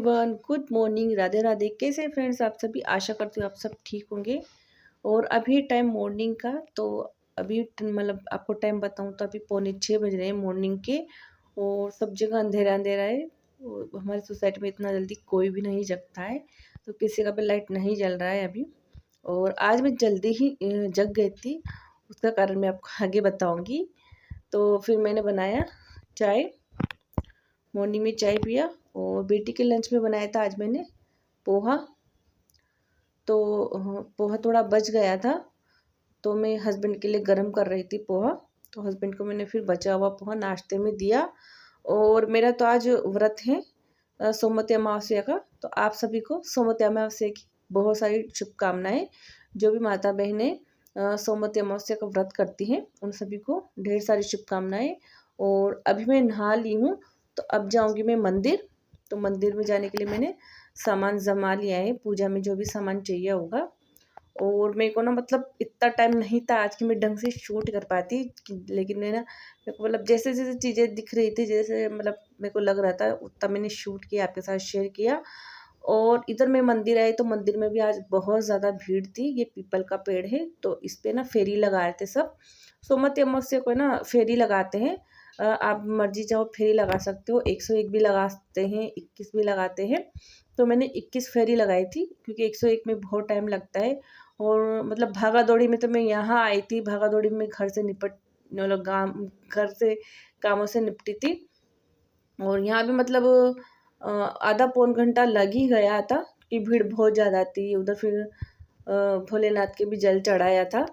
Everyone, good morning, Radhe Radhe. कैसे हैं friends आप सभी? आशा करती हूँ आप सब ठीक होंगे। और अभी टाइम मॉर्निंग का, तो अभी मतलब आपको टाइम बताऊँ तो अभी 5:45 बज रहे हैं मॉर्निंग के। और सब जगह अंधेरा अंधेरा है। और हमारी सोसाइटी में इतना जल्दी कोई भी नहीं जगता है, तो किसी का भी लाइट नहीं जल रहा है अभी। और आज मैं जल्दी ही जग गई थी, उसका कारण मैं आपको आगे बताऊँगी। तो फिर मैंने बनाया चाय, मॉर्निंग में चाय पिया। और बेटी के लंच में बनाया था आज मैंने पोहा। तो पोहा थोड़ा बच गया था, तो मैं हस्बैंड के लिए गरम कर रही थी पोहा। तो हस्बैंड को मैंने फिर बचा हुआ पोहा नाश्ते में दिया। और मेरा तो आज व्रत है सोमवती अमावस्या का, तो आप सभी को सोमवती अमावस्या की बहुत सारी शुभकामनाएं। जो भी माता बहनें सोमवती अमावस्या का व्रत करती हैं उन सभी को ढेर सारी शुभकामनाएं। और अभी मैं नहा ली हूँ, तो अब जाऊँगी मैं मंदिर। तो मंदिर में जाने के लिए मैंने सामान जमा लिया है, पूजा में जो भी सामान चाहिए होगा। और मेरे को ना मतलब इतना टाइम नहीं था आज कि मैं ढंग से शूट कर पाती, लेकिन मैं ना मेरे को मतलब जैसे जैसे चीज़ें दिख रही थी, जैसे मतलब मेरे को लग रहा था उतना मैंने शूट किया, आपके साथ शेयर किया। और इधर मैं मंदिर आई, तो मंदिर में भी आज बहुत ज़्यादा भीड़ थी। ये पीपल का पेड़ है, तो इस पे ना फेरी लगा रहे थे सब। सोमवती अमावस्या को ना फेरी लगाते हैं। आप मर्जी चाहो फेरी लगा सकते हो, 101 भी लगाते हैं, 21 भी लगाते हैं। तो मैंने 21 फेरी लगाई थी, क्योंकि 101 में बहुत टाइम लगता है। और मतलब भागा दौड़ी में तो मैं यहाँ आई थी, भागा दौड़ी में घर से निपट मतलब घर से कामों से निपटी थी। और यहाँ भी मतलब आधा पौन घंटा लग ही गया था, कि भीड़ बहुत ज़्यादा थी उधर। फिर भोलेनाथ के भी जल चढ़ाया था।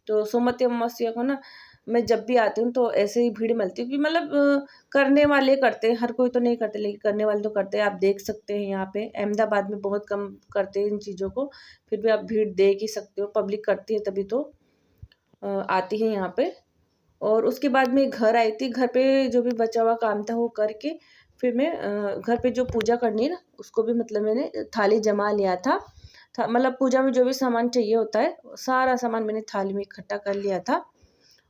तो सोमवती अमावस्या को ना मैं जब भी आती हूँ तो ऐसे ही भीड़ मिलती है, क्योंकि मतलब करने वाले करते हैं, हर कोई तो नहीं करते, लेकिन करने वाले तो करते हैं। आप देख सकते हैं यहाँ पे अहमदाबाद में बहुत कम करते हैं इन चीज़ों को, फिर भी आप भीड़ देख ही सकते हो। पब्लिक करती है तभी तो आती है यहाँ पे। और उसके बाद मैं घर आई थी, घर पे जो भी बचा हुआ काम था वो करके फिर मैं घर पे जो पूजा करनी है ना उसको भी मतलब मैंने थाली जमा लिया था। मतलब पूजा में जो भी सामान चाहिए होता है सारा सामान मैंने थाली में इकट्ठा कर लिया था।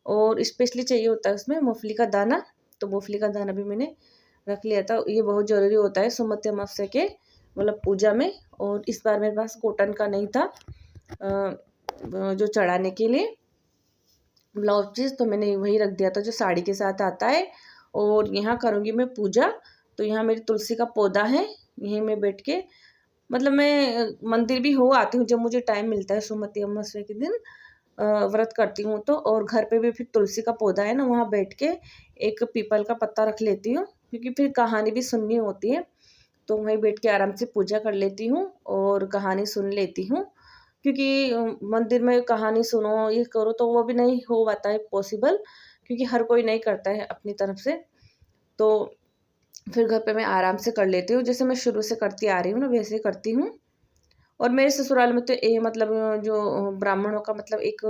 और स्पेशली चाहिए होता है उसमें मूंगफली का दाना, तो मूंगफली का दाना भी मैंने रख लिया था। ये बहुत ज़रूरी होता है सोमवती अमावस्या के मतलब पूजा में। और इस बार मेरे पास कॉटन का नहीं था जो चढ़ाने के लिए ब्लाउज पीस, तो मैंने वही रख दिया था जो साड़ी के साथ आता है। और यहाँ करूँगी मैं पूजा। तो यहाँ मेरी तुलसी का पौधा है, यहीं मैं बैठ के मतलब मैं मंदिर भी हो आती हूँ जब मुझे टाइम मिलता है। सोमवती अमावस्या के दिन व्रत करती हूँ तो। और घर पे भी फिर तुलसी का पौधा है ना, वहाँ बैठ के एक पीपल का पत्ता रख लेती हूँ, क्योंकि फिर कहानी भी सुननी होती है। तो वहीं बैठ के आराम से पूजा कर लेती हूँ और कहानी सुन लेती हूँ। क्योंकि मंदिर में कहानी सुनो ये करो तो वो भी नहीं हो पाता है पॉसिबल, क्योंकि हर कोई नहीं करता है अपनी तरफ से। तो फिर घर पे मैं आराम से कर लेती हूँ, जैसे मैं शुरू से करती आ रही हूँ ना वैसे ही करती हूँ। और मेरे ससुराल में तो ये मतलब जो ब्राह्मणों का मतलब एक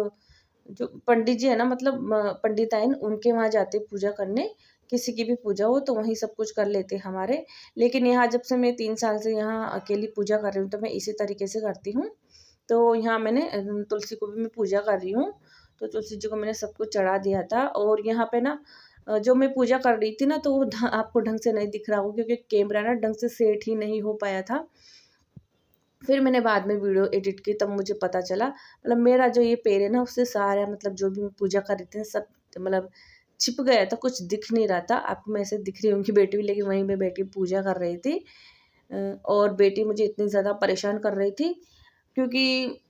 जो पंडित जी है ना, मतलब पंडिताइन उनके वहाँ जाते पूजा करने। किसी की भी पूजा हो तो वहीं सब कुछ कर लेते हमारे। लेकिन यहाँ जब से मैं 3 साल से यहाँ अकेली पूजा कर रही हूँ, तो मैं इसी तरीके से करती हूँ। तो यहाँ मैंने तुलसी को भी मैं पूजा कर रही हूँ। तो तुलसी जी को मैंने सब कुछ चढ़ा दिया था। और यहाँ पे ना जो मैं पूजा कर रही थी ना, तो वो आपको ढंग से नहीं दिख रहा हो, क्योंकि कैमरा ना ढंग से सेट ही नहीं हो पाया था। फिर मैंने बाद में वीडियो एडिट की, तब मुझे पता चला मतलब मेरा जो ये पैर है ना उससे सारा मतलब जो भी मैं पूजा कर रही थी सब मतलब छिप गया था, कुछ दिख नहीं रहा था। आपको मैं ऐसे दिख रही हूँ कि बेटी भी, लेकिन वहीं मैं बैठ के पूजा कर रही थी। और बेटी मुझे इतनी ज़्यादा परेशान कर रही थी, क्योंकि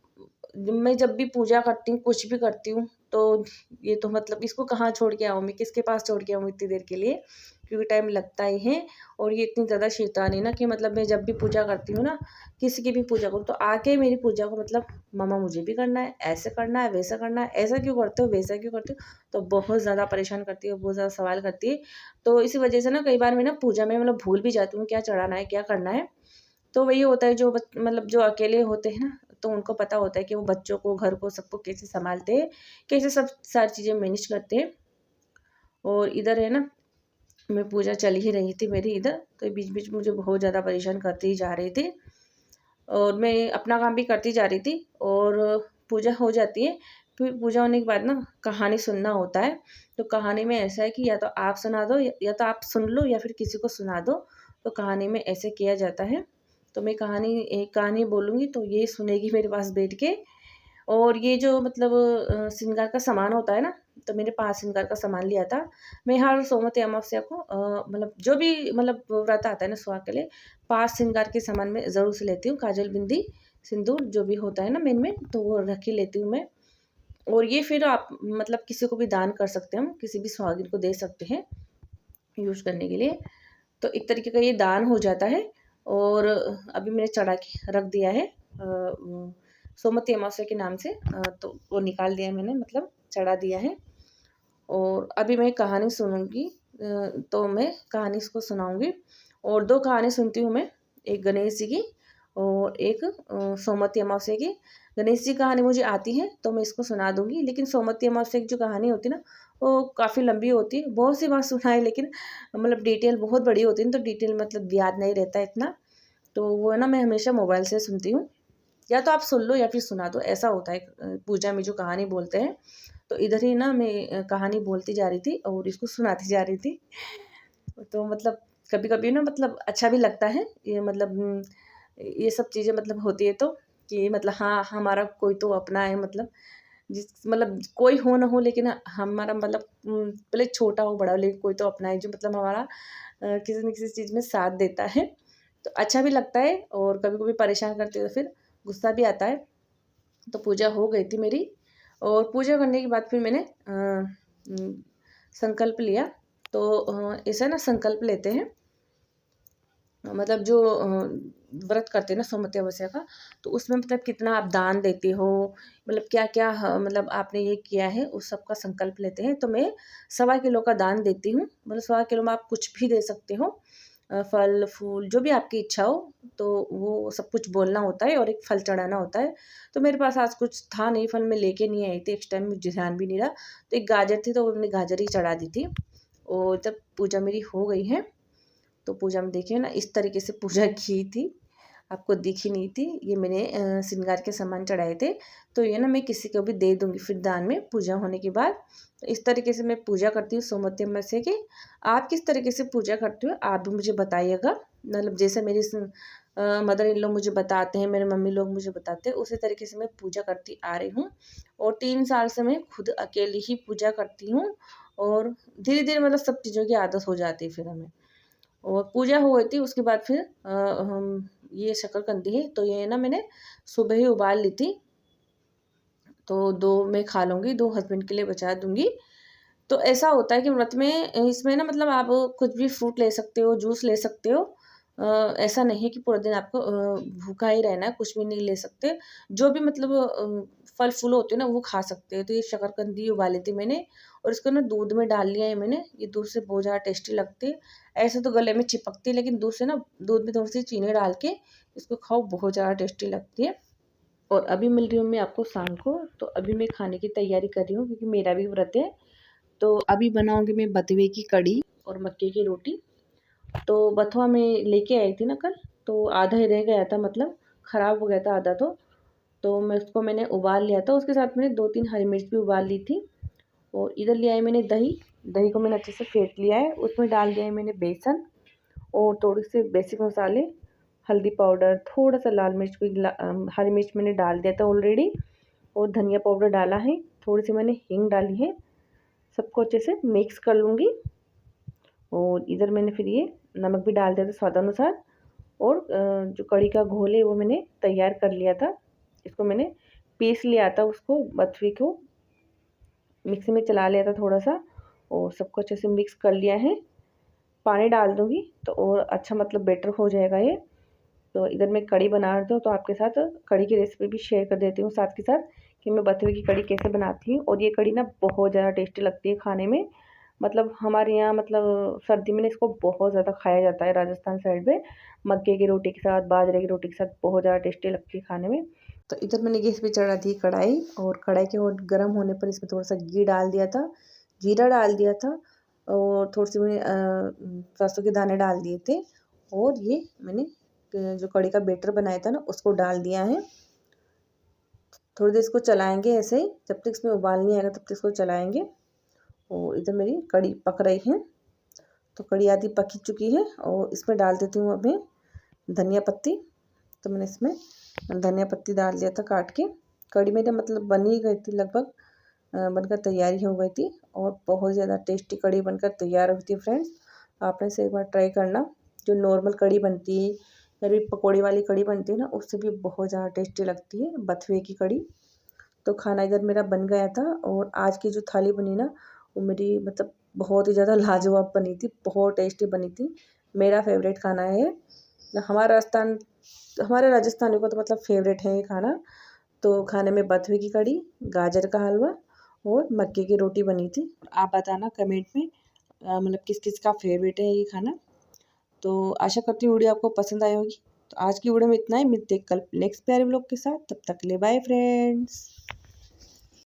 मैं जब भी पूजा करती हूँ कुछ भी करती हूँ तो ये तो मतलब इसको कहाँ छोड़ के आऊँ मैं, किसके पास छोड़ के आऊँ इतनी देर के लिए, क्योंकि टाइम लगता ही है। और ये इतनी ज़्यादा शैतान है ना कि मतलब मैं जब भी पूजा करती हूँ ना, किसी की भी पूजा करूँ तो आके मेरी पूजा को मतलब मम्मा मुझे भी करना है, ऐसे करना है, वैसा करना है, ऐसा क्यों करते हो, वैसा क्यों करते हो। तो बहुत ज़्यादा परेशान करती है, बहुत ज़्यादा सवाल करती है। तो इसी वजह से ना कई बार मैं ना पूजा में मतलब भूल भी जाती हूँ क्या चढ़ाना है क्या करना है। तो वही होता है जो मतलब जो अकेले होते हैं ना, तो उनको पता होता है कि वो बच्चों को, घर को, सबको कैसे सँभालते हैं, कैसे सब सारी चीज़ें मैनेज करते हैं। और इधर है ना, मैं पूजा चल ही रही थी मेरी इधर, तो बीच-बीच मुझे बहुत ज़्यादा परेशान करती ही जा रही थी। और मैं अपना काम भी करती जा रही थी और पूजा हो जाती है। फिर पूजा होने के बाद ना कहानी सुनना होता है। तो कहानी में ऐसा है कि या तो आप सुना दो या तो आप सुन लो या फिर किसी को सुना दो। तो कहानी में ऐसे किया जाता है। तो मैं एक कहानी बोलूँगी तो ये सुनेगी मेरे पास बैठ के। और ये जो मतलब श्रृंगार का सामान होता है ना, तो मैंने 5 श्रृंगार का सामान लिया था। मैं हर सोमवती अमावस्या को मतलब जो भी मतलब व्रत आता है ना सुहाग के लिए, 5 श्रृंगार के सामान मैं ज़रूर से लेती हूँ। काजल, बिंदी, सिंदूर जो भी होता है ना मेन में, तो वो रख ही लेती हूँ मैं। और ये फिर आप मतलब किसी को भी दान कर सकते हैं हम, किसी भी सुहागिन को दे सकते हैं यूज़ करने के लिए। तो एक तरीके का ये दान हो जाता है। और अभी मैंने चढ़ा के रख दिया है सोमवती अमावस्या के नाम से, तो वो निकाल दिया मैंने, मतलब चढ़ा दिया है। और अभी मैं कहानी सुनूँगी, तो मैं कहानी इसको सुनाऊँगी। और 2 कहानी सुनती हूँ मैं, एक गणेश जी की और एक सोमवती अमावस्या की। गणेश जी की कहानी मुझे आती है तो मैं इसको सुना दूँगी, लेकिन सोमवती अमावस्या की जो कहानी होती है ना, वो काफ़ी लंबी होती है। बहुत सी बार सुना है, लेकिन मतलब डिटेल बहुत बड़ी होती है, तो डिटेल मतलब याद नहीं रहता है इतना। तो वो है ना, मैं हमेशा मोबाइल से सुनती हूँ, या तो आप सुन लो या फिर सुना दो, ऐसा होता है पूजा में जो कहानी बोलते हैं। तो इधर ही ना मैं कहानी बोलती जा रही थी और इसको सुनाती जा रही थी। तो मतलब कभी-कभी ना मतलब अच्छा भी लगता है, ये मतलब ये सब चीज़ें मतलब होती है तो, कि मतलब हाँ, हमारा कोई तो अपना है, मतलब जिस मतलब कोई हो ना हो, लेकिन हमारा मतलब भले छोटा हो बड़ा हो, लेकिन कोई तो अपना है जो मतलब हमारा किसी न किसी चीज़ में साथ देता है। तो अच्छा भी लगता है, और कभी-कभी परेशान करते हैं तो फिर गुस्सा भी आता है। तो पूजा हो गई थी मेरी, और पूजा करने के बाद फिर मैंने संकल्प लिया। तो ऐसा ना संकल्प लेते हैं, मतलब जो व्रत करते हैं ना सोमवती अमावस्या का, तो उसमें मतलब कितना आप दान देते हो, मतलब क्या-क्या मतलब आपने ये किया है, उस सब का संकल्प लेते हैं। तो मैं 1.25 किलो का दान देती हूँ, मतलब 1.25 किलो में आप कुछ भी दे सकते हो, फल, फूल जो भी आपकी इच्छा हो, तो वो सब कुछ बोलना होता है और एक फल चढ़ाना होता है। तो मेरे पास आज कुछ था नहीं, फल मैं लेके नहीं आई थी, इस टाइम मुझे ध्यान भी नहीं रहा। तो एक गाजर थी, तो वो मैंने गाजर ही चढ़ा दी थी। और जब पूजा मेरी हो गई है, तो पूजा में देखिए ना इस तरीके से पूजा की थी, आपको दिखी नहीं थी। ये मैंने श्रृंगार के सामान चढ़ाए थे, तो ये ना मैं किसी को भी दे दूँगी फिर दान में पूजा होने के बाद। तो इस तरीके से मैं पूजा करती हूँ सोमवती अमावस्या की। आप किस तरीके से पूजा करते हो, आप भी मुझे बताइएगा। मतलब जैसे मेरी मदर इन लॉ मुझे बताते हैं, मेरे मम्मी लोग मुझे बताते हैं, उसी तरीके से मैं पूजा करती आ रही हूँ। और 3 साल से मैं खुद अकेली ही पूजा करती हूँ, और धीरे-धीरे मतलब सब चीज़ों की आदत हो जाती है फिर हमें। और पूजा हो गई थी, उसके बाद फिर हम ये शकरकंदी है, तो ये ना मैंने सुबह ही उबाल ली थी। तो 2 मैं खा लूँगी, 2 हस्बैंड के लिए बचा दूँगी। तो ऐसा होता है कि व्रत में इसमें ना मतलब आप कुछ भी फ्रूट ले सकते हो, जूस ले सकते हो। ऐसा नहीं है कि पूरा दिन आपको भूखा ही रहना है, कुछ भी नहीं ले सकते। जो भी मतलब फल-फूल होते हैं ना, वो खा सकते हैं। तो ये शकरकंदी उबाली थी मैंने, और इसको ना दूध में डाल लिया है मैंने। ये दूध से बहुत ज़्यादा टेस्टी लगती है। ऐसे तो गले में चिपकती है, लेकिन दूध में थोड़ी-सी चीनी डाल के इसको खाओ, बहुत ज़्यादा टेस्टी लगती है। और अभी मिल रही हूँ मैं आपको शाम को, तो अभी मैं खाने की तैयारी कर रही हूँ, क्योंकि मेरा भी व्रत है। तो अभी बनाऊँगी मैं बथुए की कढ़ी और मक्के की रोटी। तो बथुआ मैं लेके आई थी ना कल, तो आधा ही रह गया था, मतलब ख़राब हो गया था आधा तो। तो मैंने उबाल लिया था, उसके साथ मैंने 2-3 हरी मिर्च भी उबाल ली थी। और इधर ले आई मैंने दही, दही को मैंने अच्छे से फेंट लिया है, उसमें डाल दिया है मैंने बेसन और थोड़े से बेसिक मसाले, हल्दी पाउडर, थोड़ा-सा लाल मिर्च हरी मिर्च मैंने डाल दिया था ऑलरेडी, और धनिया पाउडर डाला है, थोड़ी-सी मैंने हींग डाली है। सबको अच्छे से मिक्स कर लूँगी। और इधर मैंने फिर ये नमक भी डाल दिया था स्वादानुसार। और जो कढ़ी का घोल है वो मैंने तैयार कर लिया था। इसको मैंने पीस लिया था, उसको बथुए को मिक्सी में चला लिया था थोड़ा-सा, और सबको अच्छे से मिक्स कर लिया है। पानी डाल दूँगी तो और अच्छा मतलब बेटर हो जाएगा ये। तो इधर मैं कढ़ी बना रही हूँ, तो आपके साथ कढ़ी की रेसिपी भी शेयर कर देती हूँ साथ के साथ, कि मैं बथुए की कढ़ी कैसे बनाती हूँ। और ये कढ़ी ना बहुत ज़्यादा टेस्टी लगती है खाने में। मतलब हमारे यहाँ मतलब सर्दी में ना इसको बहुत ज़्यादा खाया जाता है राजस्थान साइड में, मक्के की रोटी के साथ, बाजरे की रोटी के साथ बहुत ज़्यादा टेस्टी लगती है खाने में। तो इधर मैंने गैस पे चढ़ा दी कढ़ाई, और कढ़ाई के और गर्म होने पर इसमें थोड़ा-सा घी डाल दिया था, जीरा डाल दिया था, और थोड़ी-सी मैंने सरसों के दाने डाल दिए थे। और ये मैंने जो कढ़ी का बैटर बनाया था ना, उसको डाल दिया है। थोड़ी देर इसको चलाएँगे ऐसे ही, जब तक इसमें उबाल नहीं आएगा तब तक इसको चलाएँगे। और इधर मेरी कढ़ी पक रही है। तो कड़ी आधी पक चुकी है और इसमें डाल देती हूँ अभी धनिया पत्ती। तो मैंने इसमें धनिया पत्ती डाल दिया था काट के। कड़ी मेरे मतलब बन ही गई थी लगभग, बनकर तैयारी हो गई थी और बहुत ज़्यादा टेस्टी कड़ी बनकर तैयार हुई थी फ्रेंड्स। आपने से एक बार ट्राई करना। जो नॉर्मल कड़ी बनती है या फिर पकौड़ी वाली कड़ी बनती है ना, उससे भी बहुत ज़्यादा टेस्टी लगती है बथुए की कड़ी। तो खाना इधर मेरा बन गया था और आज की जो थाली बनी ना, वो मेरी मतलब बहुत ही ज़्यादा लाजवाब बनी थी, बहुत टेस्टी बनी थी। मेरा फेवरेट खाना है। हमारा राजस्थान हमारे राजस्थानियों का तो मतलब फेवरेट है ये खाना। तो खाने में बथुए की कड़ी, गाजर का हलवा और मक्के की रोटी बनी थी। आप बताना कमेंट में मतलब किस किस का फेवरेट है ये खाना। तो आशा करती हूँ वीडियो आपको पसंद आई होगी। तो आज की वीडियो में इतना ही, मिलते हैं कल नेक्स्ट प्यारे व्लॉग के साथ। तब तक के लिए बाय फ्रेंड्स।